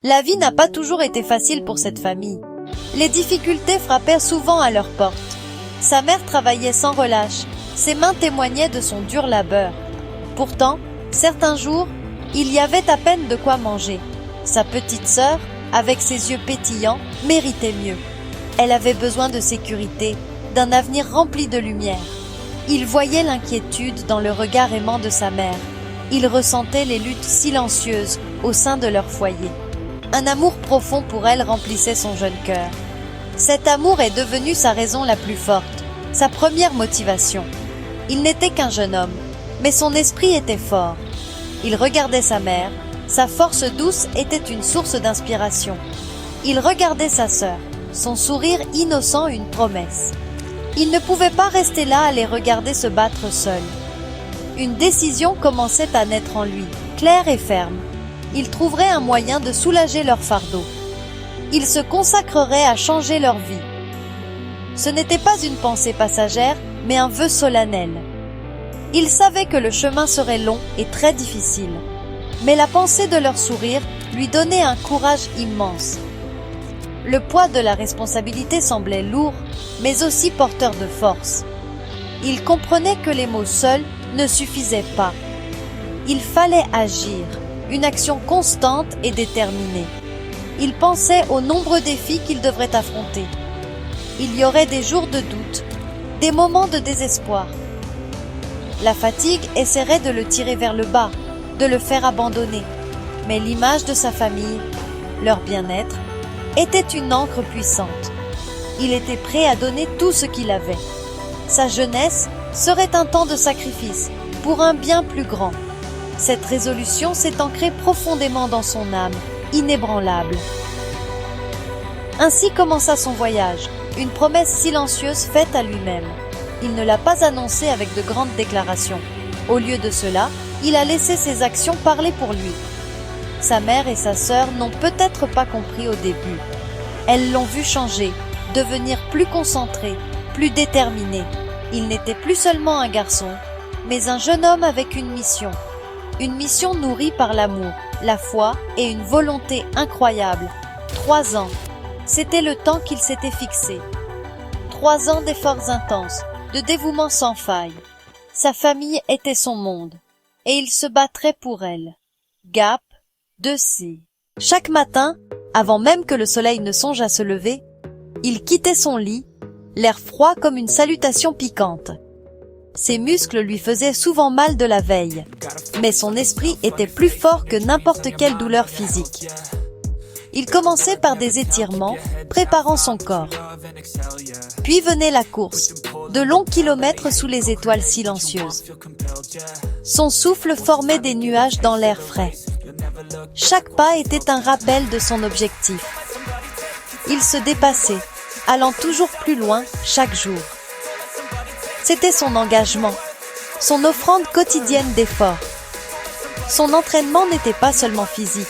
La vie n'a pas toujours été facile pour cette famille. Les difficultés frappaient souvent à leur porte. Sa mère travaillait sans relâche, ses mains témoignaient de son dur labeur. Pourtant, certains jours, il y avait à peine de quoi manger. Sa petite sœur, avec ses yeux pétillants, méritait mieux. Elle avait besoin de sécurité, d'un avenir rempli de lumière. Il voyait l'inquiétude dans le regard aimant de sa mère. Il ressentait les luttes silencieuses au sein de leur foyer. Un amour profond pour elle remplissait son jeune cœur. Cet amour est devenu sa raison la plus forte, sa première motivation. Il n'était qu'un jeune homme, mais son esprit était fort. Il regardait sa mère, sa force douce était une source d'inspiration. Il regardait sa sœur, son sourire innocent une promesse. Il ne pouvait pas rester là à les regarder se battre seuls. Une décision commençait à naître en lui, claire et ferme. Il trouverait un moyen de soulager leur fardeau. Il se consacrerait à changer leur vie. Ce n'était pas une pensée passagère, mais un vœu solennel. Il savait que le chemin serait long et très difficile. Mais la pensée de leur sourire lui donnait un courage immense. Le poids de la responsabilité semblait lourd, mais aussi porteur de force. Il comprenait que les mots seuls ne suffisaient pas. Il fallait agir, une action constante et déterminée. Il pensait aux nombreux défis qu'il devrait affronter. Il y aurait des jours de doute, des moments de désespoir. La fatigue essaierait de le tirer vers le bas, de le faire abandonner. Mais l'image de sa famille, leur bien-être, était une ancre puissante. Il était prêt à donner tout ce qu'il avait. Sa jeunesse serait un temps de sacrifice pour un bien plus grand. Cette résolution s'est ancrée profondément dans son âme, inébranlable. Ainsi commença son voyage, une promesse silencieuse faite à lui-même. Il ne l'a pas annoncée avec de grandes déclarations. Au lieu de cela, il a laissé ses actions parler pour lui. Sa mère et sa sœur n'ont peut-être pas compris au début. Elles l'ont vu changer, devenir plus concentré, plus déterminé. Il n'était plus seulement un garçon, mais un jeune homme avec une mission. Une mission nourrie par l'amour, la foi et une volonté incroyable. 3 ans, c'était le temps qu'il s'était fixé. 3 ans d'efforts intenses, de dévouement sans faille. Sa famille était son monde, et il se battrait pour elle. Gap, 2C. Chaque matin, avant même que le soleil ne songe à se lever, il quittait son lit, l'air froid comme une salutation piquante. Ses muscles lui faisaient souvent mal de la veille, mais son esprit était plus fort que n'importe quelle douleur physique. Il commençait par des étirements, préparant son corps. Puis venait la course, de longs kilomètres sous les étoiles silencieuses. Son souffle formait des nuages dans l'air frais. Chaque pas était un rappel de son objectif. Il se dépassait, allant toujours plus loin chaque jour. C'était son engagement, son offrande quotidienne d'efforts. Son entraînement n'était pas seulement physique,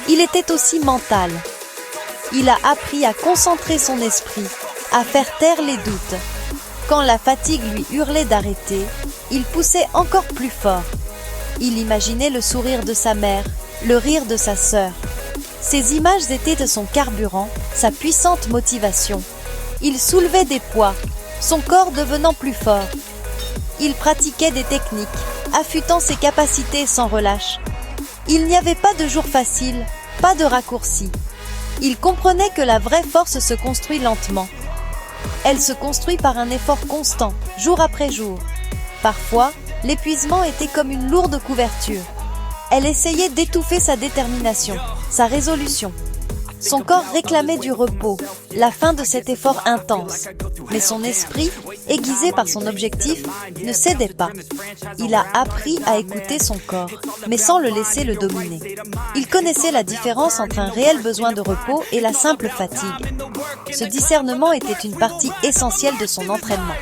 il était aussi mental. Il a appris à concentrer son esprit, à faire taire les doutes. Quand la fatigue lui hurlait d'arrêter, il poussait encore plus fort. Il imaginait le sourire de sa mère, le rire de sa sœur. Ces images étaient de son carburant, sa puissante motivation. Il soulevait des poids, son corps devenant plus fort. Il pratiquait des techniques, affûtant ses capacités sans relâche. Il n'y avait pas de jour facile, pas de raccourci. Il comprenait que la vraie force se construit lentement. Elle se construit par un effort constant, jour après jour. Parfois, l'épuisement était comme une lourde couverture. Elle essayait d'étouffer sa détermination, sa résolution. Son corps réclamait du repos, la fin de cet effort intense. Mais son esprit, aiguisé par son objectif, ne cédait pas. Il a appris à écouter son corps, mais sans le laisser le dominer. Il connaissait la différence entre un réel besoin de repos et la simple fatigue. Ce discernement était une partie essentielle de son entraînement.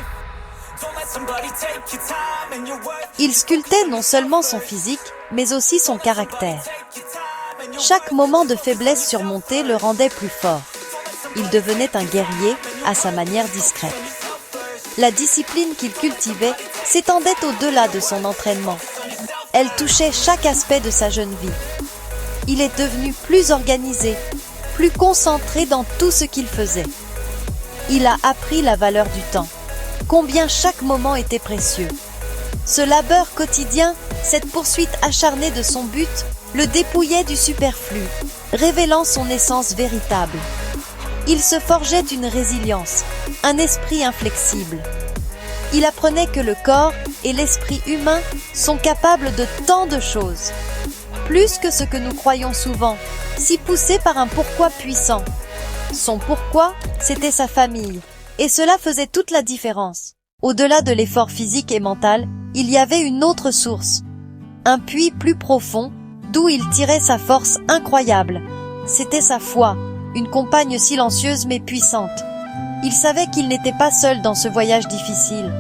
Il sculptait non seulement son physique, mais aussi son caractère. Chaque moment de faiblesse surmonté le rendait plus fort. Il devenait un guerrier à sa manière discrète. La discipline qu'il cultivait s'étendait au-delà de son entraînement. Elle touchait chaque aspect de sa jeune vie. Il est devenu plus organisé, plus concentré dans tout ce qu'il faisait. Il a appris la valeur du temps, combien chaque moment était précieux. Ce labeur quotidien, cette poursuite acharnée de son but, le dépouillait du superflu, révélant son essence véritable. Il se forgeait une résilience, un esprit inflexible. Il apprenait que le corps et l'esprit humain sont capables de tant de choses, plus que ce que nous croyons souvent, si poussés par un pourquoi puissant. Son pourquoi, c'était sa famille, et cela faisait toute la différence. Au-delà de l'effort physique et mental, il y avait une autre source, un puits plus profond, d'où il tirait sa force incroyable. C'était sa foi, une compagne silencieuse mais puissante. Il savait qu'il n'était pas seul dans ce voyage difficile.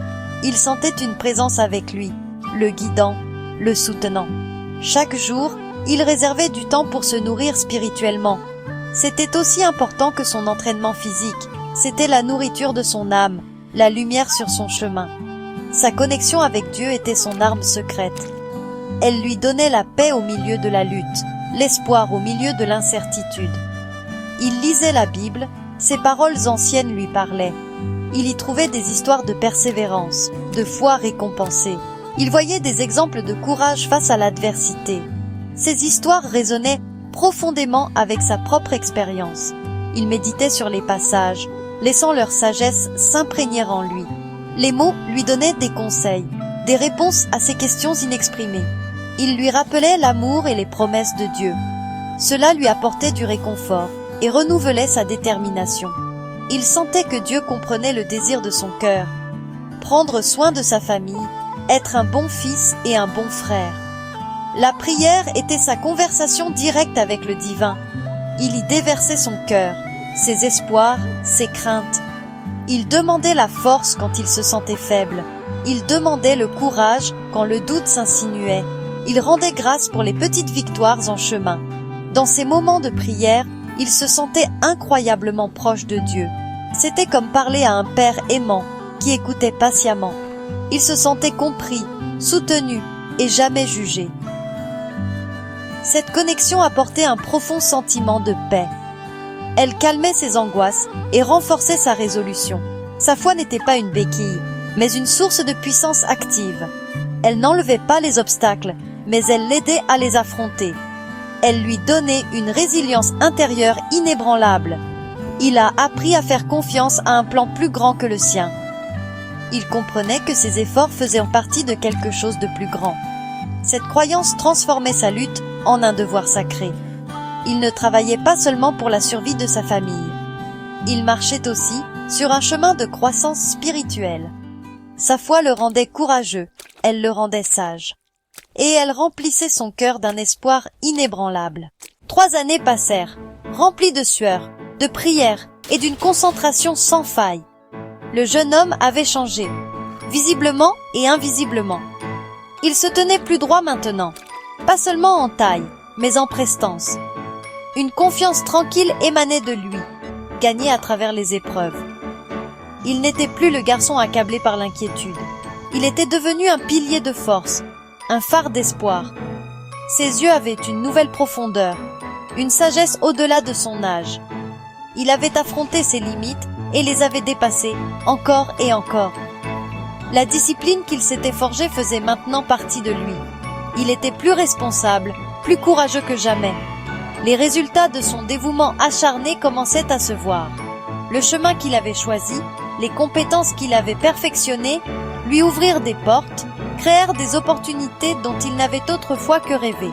Il sentait une présence avec lui, le guidant, le soutenant. Chaque jour, il réservait du temps pour se nourrir spirituellement. C'était aussi important que son entraînement physique. C'était la nourriture de son âme, la lumière sur son chemin. Sa connexion avec Dieu était son arme secrète. Elle lui donnait la paix au milieu de la lutte, l'espoir au milieu de l'incertitude. Il lisait la Bible, ses paroles anciennes lui parlaient. Il y trouvait des histoires de persévérance, de foi récompensée. Il voyait des exemples de courage face à l'adversité. Ces histoires résonnaient profondément avec sa propre expérience. Il méditait sur les passages, laissant leur sagesse s'imprégner en lui. Les mots lui donnaient des conseils, des réponses à ses questions inexprimées. Il lui rappelait l'amour et les promesses de Dieu. Cela lui apportait du réconfort et renouvelait sa détermination. Il sentait que Dieu comprenait le désir de son cœur, prendre soin de sa famille, être un bon fils et un bon frère. La prière était sa conversation directe avec le divin. Il y déversait son cœur, ses espoirs, ses craintes. Il demandait la force quand il se sentait faible. Il demandait le courage quand le doute s'insinuait. Il rendait grâce pour les petites victoires en chemin. Dans ces moments de prière, il se sentait incroyablement proche de Dieu. C'était comme parler à un père aimant qui écoutait patiemment. Il se sentait compris, soutenu et jamais jugé. Cette connexion apportait un profond sentiment de paix. Elle calmait ses angoisses et renforçait sa résolution. Sa foi n'était pas une béquille, mais une source de puissance active. Elle n'enlevait pas les obstacles, mais elle l'aidait à les affronter. Elle lui donnait une résilience intérieure inébranlable. Il a appris à faire confiance à un plan plus grand que le sien. Il comprenait que ses efforts faisaient partie de quelque chose de plus grand. Cette croyance transformait sa lutte en un devoir sacré. Il ne travaillait pas seulement pour la survie de sa famille. Il marchait aussi sur un chemin de croissance spirituelle. Sa foi le rendait courageux, elle le rendait sage. Et elle remplissait son cœur d'un espoir inébranlable. 3 années passèrent, remplies de sueur, de prières et d'une concentration sans faille. Le jeune homme avait changé, visiblement et invisiblement. Il se tenait plus droit maintenant, pas seulement en taille, mais en prestance. Une confiance tranquille émanait de lui, gagnée à travers les épreuves. Il n'était plus le garçon accablé par l'inquiétude. Il était devenu un pilier de force, un phare d'espoir. Ses yeux avaient une nouvelle profondeur, une sagesse au-delà de son âge. Il avait affronté ses limites et les avait dépassées encore et encore. La discipline qu'il s'était forgée faisait maintenant partie de lui. Il était plus responsable, plus courageux que jamais. Les résultats de son dévouement acharné commençaient à se voir. Le chemin qu'il avait choisi, les compétences qu'il avait perfectionnées, lui ouvrirent des portes, créèrent des opportunités dont il n'avait autrefois que rêvé.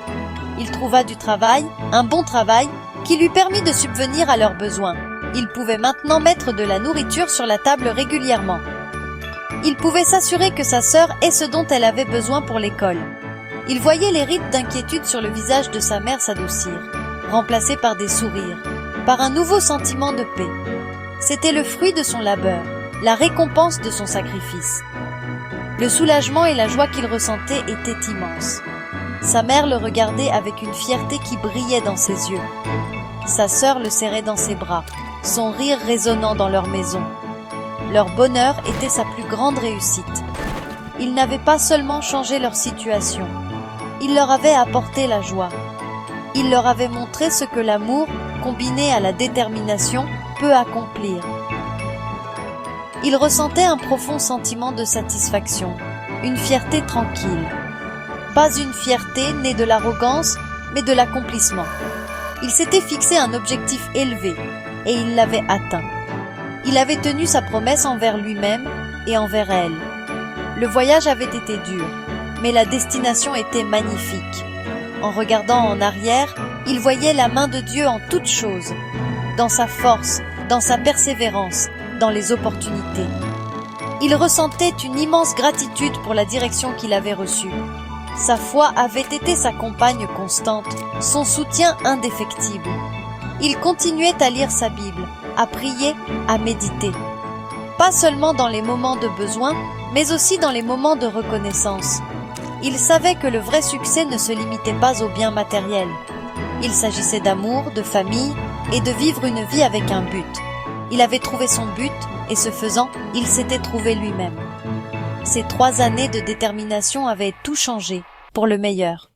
Il trouva du travail, un bon travail, qui lui permit de subvenir à leurs besoins. Il pouvait maintenant mettre de la nourriture sur la table régulièrement. Il pouvait s'assurer que sa sœur ait ce dont elle avait besoin pour l'école. Il voyait les rides d'inquiétude sur le visage de sa mère s'adoucir, remplacés par des sourires, par un nouveau sentiment de paix. C'était le fruit de son labeur, la récompense de son sacrifice. Le soulagement et la joie qu'il ressentait étaient immenses. Sa mère le regardait avec une fierté qui brillait dans ses yeux. Sa sœur le serrait dans ses bras, son rire résonnant dans leur maison. Leur bonheur était sa plus grande réussite. Il n'avait pas seulement changé leur situation, il leur avait apporté la joie. Il leur avait montré ce que l'amour, combiné à la détermination, peut accomplir. Il ressentait un profond sentiment de satisfaction, une fierté tranquille. Pas une fierté née de l'arrogance, mais de l'accomplissement. Il s'était fixé un objectif élevé, et il l'avait atteint. Il avait tenu sa promesse envers lui-même et envers elle. Le voyage avait été dur, mais la destination était magnifique. En regardant en arrière, il voyait la main de Dieu en toutes choses, dans sa force, dans sa persévérance, dans les opportunités. Il ressentait une immense gratitude pour la direction qu'il avait reçue. Sa foi avait été sa compagne constante, son soutien indéfectible. Il continuait à lire sa Bible, à prier, à méditer. Pas seulement dans les moments de besoin, mais aussi dans les moments de reconnaissance. Il savait que le vrai succès ne se limitait pas aux biens matériels. Il s'agissait d'amour, de famille et de vivre une vie avec un but. Il avait trouvé son but et ce faisant, il s'était trouvé lui-même. Ces 3 années de détermination avaient tout changé, pour le meilleur.